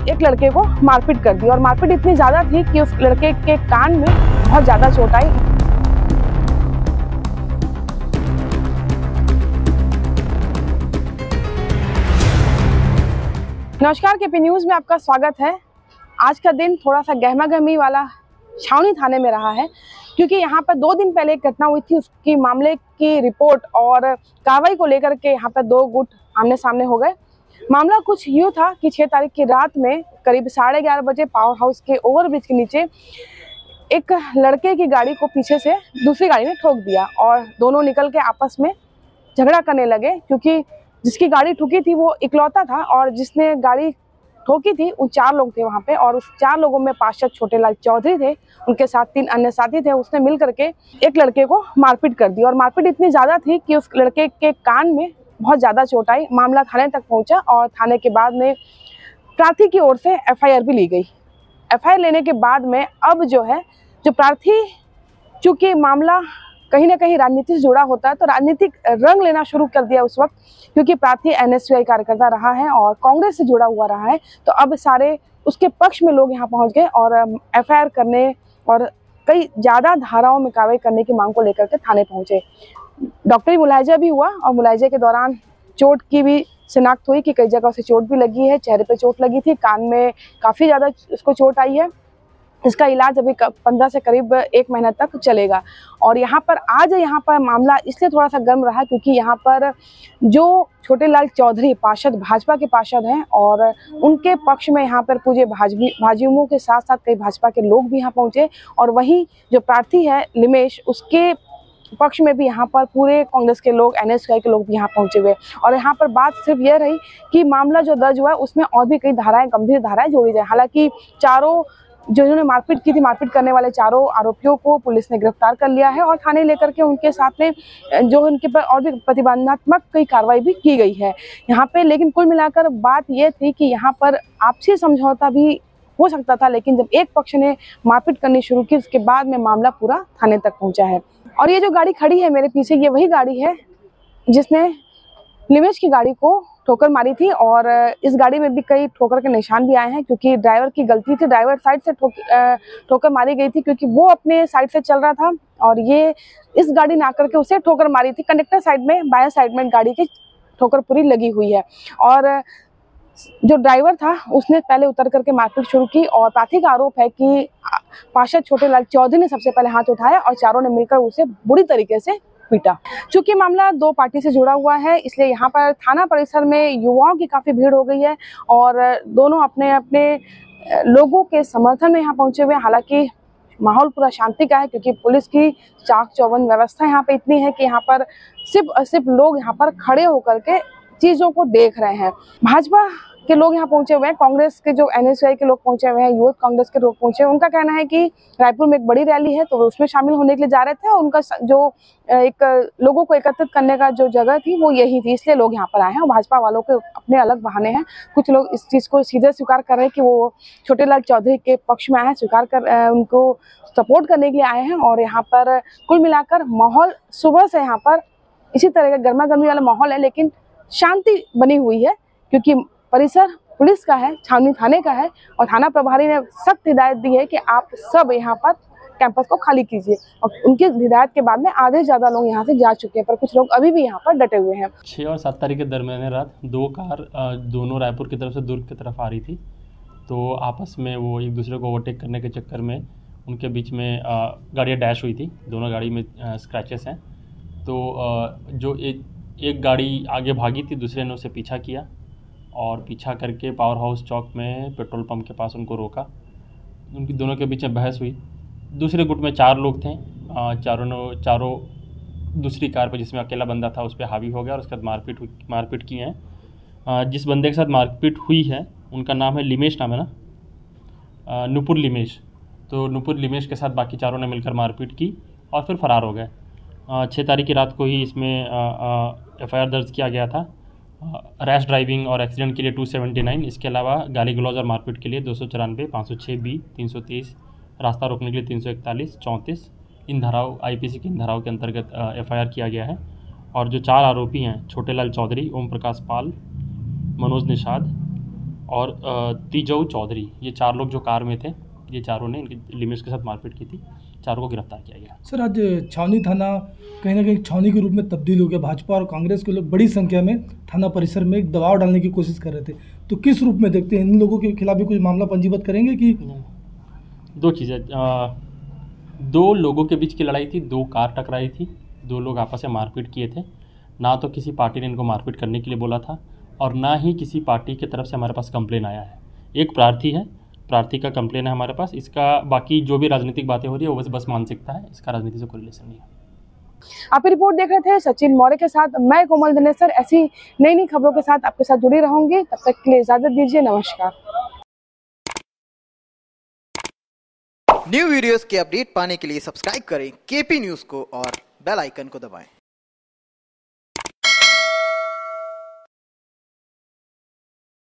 एक लड़के को मारपीट कर दी और मारपीट इतनी ज्यादा थी कि उस लड़के के कान में बहुत ज्यादा चोट आई। नमस्कार, केपी न्यूज में आपका स्वागत है। आज का दिन थोड़ा सा गहमा गहमी वाला छावनी थाने में रहा है, क्योंकि यहाँ पर 2 दिन पहले एक घटना हुई थी। उसकी मामले की रिपोर्ट और कार्रवाई को लेकर के यहाँ पर 2 गुट आमने सामने हो गए। मामला कुछ यूँ था कि 6 तारीख की रात में करीब 11:30 बजे पावर हाउस के ओवरब्रिज के नीचे एक लड़के की गाड़ी को पीछे से दूसरी गाड़ी ने ठोक दिया और दोनों निकल के आपस में झगड़ा करने लगे, क्योंकि जिसकी गाड़ी ठुकी थी वो इकलौता था और जिसने गाड़ी ठोकी थी वो 4 लोग थे वहाँ पे। और उस 4 लोगों में पार्षद छोटेलाल चौधरी थे, उनके साथ 3 अन्य साथी थे। उसने मिल करके एक लड़के को मारपीट कर दी और मारपीट इतनी ज़्यादा थी कि उस लड़के के कान में बहुत ज़्यादा चोट आई। मामला थाने तक पहुँचा और थाने के बाद में प्रार्थी की ओर से एफआईआर भी ली गई। एफआईआर लेने के बाद में अब जो प्रार्थी, चूँकि मामला कहीं ना कहीं राजनीति से जुड़ा होता है, तो राजनीतिक रंग लेना शुरू कर दिया उस वक्त, क्योंकि प्रार्थी एनएसयूआई कार्यकर्ता रहा है और कांग्रेस से जुड़ा हुआ रहा है। तो अब सारे उसके पक्ष में लोग यहाँ पहुँच गए और एफआईआर करने और कई ज़्यादा धाराओं में कार्रवाई करने की मांग को लेकर के थाने पहुँचे। डॉक्टरी मुलायजा भी हुआ और मुलायजे के दौरान चोट की भी शिनाख्त हुई कि कई जगह उसे चोट भी लगी है। चेहरे पे चोट लगी थी, कान में काफ़ी ज़्यादा उसको चोट आई है। इसका इलाज अभी 15 से करीब 1 महीना तक चलेगा। और यहाँ पर मामला इसलिए थोड़ा सा गर्म रहा क्योंकि यहाँ पर जो छोटेलाल चौधरी पार्षद, भाजपा के पार्षद हैं और उनके पक्ष में यहाँ पर पूजे भाजयुमों के साथ साथ कई भाजपा के लोग भी यहाँ पहुँचे। और वहीं जो प्रार्थी है लिमेश, उसके पक्ष में भी यहाँ पर पूरे कांग्रेस के लोग, एनएसयूआई के लोग भी यहाँ पहुँचे हुए। और यहाँ पर बात सिर्फ यह रही कि मामला जो दर्ज हुआ है उसमें और भी कई धाराएं, गंभीर धाराएं जोड़ी जाए। हालांकि चारों जिन्होंने मारपीट की थी, मारपीट करने वाले 4 आरोपियों को पुलिस ने गिरफ्तार कर लिया है और थाने लेकर के उनके साथ में जो उनके पर और भी प्रतिबंधात्मक कई कार्रवाई भी की गई है यहाँ पे। लेकिन कुल मिलाकर बात ये थी कि यहाँ पर आपसी समझौता भी हो सकता था, लेकिन जब एक पक्ष ने मारपीट करनी शुरू की उसके बाद में मामला पूरा थाने तक पहुंचा है। और ये जो गाड़ी खड़ी है मेरे पीछे, ये वही गाड़ी है जिसने लिमेश की गाड़ी को ठोकर मारी थी। और इस गाड़ी में भी कई ठोकर के निशान भी आए हैं, क्योंकि ड्राइवर की गलती थी। ड्राइवर साइड से ठोकर मारी गई थी क्योंकि वो अपने साइड से चल रहा था और ये इस गाड़ी ने आकर के उसे ठोकर मारी थी। कंडक्टर साइड में, बाएं साइड में गाड़ी की ठोकर पूरी लगी हुई है। और जो ड्राइवर था उसने पहले उतर करके मारपीट शुरू की और प्रार्थी का आरोप है कि पार्षद छोटेलाल चौधरी ने सबसे पहले हाथ उठाया और चारों ने मिलकर उसे बुरी तरीके से पीटा। चूंकि मामला 2 पार्टी से जुड़ा हुआ है, इसलिए यहाँ पर थाना परिसर में युवाओं की काफ़ी भीड़ हो गई है और दोनों अपने अपने लोगों के समर्थन में यहाँ पहुँचे हुए हैं। हालांकि माहौल पूरा शांति का है, क्योंकि पुलिस की चाक चौबंद व्यवस्था यहाँ पे इतनी है कि यहाँ पर सिर्फ लोग यहाँ पर खड़े होकर के चीज़ों को देख रहे हैं। भाजपा के लोग यहाँ पहुंचे हुए हैं, कांग्रेस के जो एनएसयूआई के लोग पहुंचे हुए हैं, यूथ कांग्रेस के लोग पहुंचे हुए हैं। उनका कहना है कि रायपुर में एक बड़ी रैली है तो वो उसमें शामिल होने के लिए जा रहे थे और उनका जो एक लोगों को एकत्रित करने का जो जगह थी वो यही थी, इसलिए लोग यहाँ पर आए हैं। और भाजपा वालों के अपने अलग बहाने हैं। कुछ लोग इस चीज़ को सीधे स्वीकार कर रहे हैं कि वो छोटेलाल चौधरी के पक्ष में आए हैं, उनको सपोर्ट करने के लिए आए हैं। और यहाँ पर कुल मिलाकर माहौल सुबह से यहाँ पर इसी तरह का गर्मा गर्मी वाला माहौल है, लेकिन शांति बनी हुई है, क्योंकि परिसर पुलिस का है, छावनी थाने का है और थाना प्रभारी ने सख्त हिदायत दी है कि आप सब यहाँ पर कैंपस को खाली कीजिए। और उनकी हिदायत के बाद में आधे से ज़्यादा लोग यहाँ से जा चुके हैं, पर कुछ लोग अभी भी यहाँ पर डटे हुए हैं। 6 और 7 तारीख के दरमियान रात 2 कार दोनों रायपुर की तरफ से दुर्ग की तरफ आ रही थी, तो आपस में वो एक दूसरे को ओवरटेक करने के चक्कर में उनके बीच में गाड़ियाँ डैश हुई थी। दोनों गाड़ी में स्क्रैचेस हैं। तो जो एक गाड़ी आगे भागी थी, दूसरे ने उसे पीछा किया और पीछा करके पावर हाउस चौक में पेट्रोल पंप के पास उनको रोका। उनकी दोनों के बीच में बहस हुई। दूसरे गुट में 4 लोग थे। चारों दूसरी कार पर जिसमें अकेला बंदा था उस पर हावी हो गया और उसके बाद मारपीट की है। जिस बंदे के साथ मारपीट हुई है उनका नाम है लिमेश, नाम है ना, नुपुर लिमेश। तो नुपुर लिमेश के साथ बाकी चारों ने मिलकर मारपीट की और फिर फरार हो गए। 6 तारीख की रात को ही इसमें एफआईआर दर्ज किया गया था। रैश ड्राइविंग और एक्सीडेंट के लिए 279, इसके अलावा गाली गलौज और मारपीट के लिए 294, 506 बी, 330, रास्ता रोकने के लिए 341, 34 इन धाराओं आईपीसी की इन धाराओं के अंतर्गत एफआईआर किया गया है। और जो 4 आरोपी हैं, छोटेलाल चौधरी, ओम प्रकाश पाल, मनोज निषाद और तीजऊ चौधरी, ये 4 लोग जो कार में थे, ये चारों ने इनकी लिमिट्स के साथ मारपीट की थी। चारों को गिरफ्तार किया गया। सर, आज छावनी थाना कहीं ना कहीं छावनी के रूप में तब्दील हो गया। भाजपा और कांग्रेस के लोग बड़ी संख्या में थाना परिसर में एक दबाव डालने की कोशिश कर रहे थे, तो किस रूप में देखते हैं? इन लोगों के खिलाफ भी कुछ मामला पंजीबद्ध करेंगे कि? दो चीज़ें, 2 लोगों के बीच की लड़ाई थी, 2 कार टकराई थी, 2 लोग आपस में मारपीट किए थे। ना तो किसी पार्टी ने इनको मारपीट करने के लिए बोला था और ना ही किसी पार्टी की तरफ से हमारे पास कंप्लेन आया है। एक प्रार्थी है, प्रार्थी का कंप्लेन है हमारे पास। इसका बाकी जो भी राजनीतिक बातें हो रही है वो बस मानसिकता है, इसका राजनीति से कोई रिलेशन नहीं है। आप रिपोर्ट देख रहे थे सचिन मौर्य के साथ, मैं कोमल दिनेसर। ऐसी नई खबरों के साथ आपके साथ जुड़ी रहूंगी, तब तक के लिए इजाजत दीजिए। नमस्कार। न्यू वीडियोस के अपडेट पाने के लिए सब्सक्राइब करें केपी न्यूज़ को और बेल आइकन को दबाएं।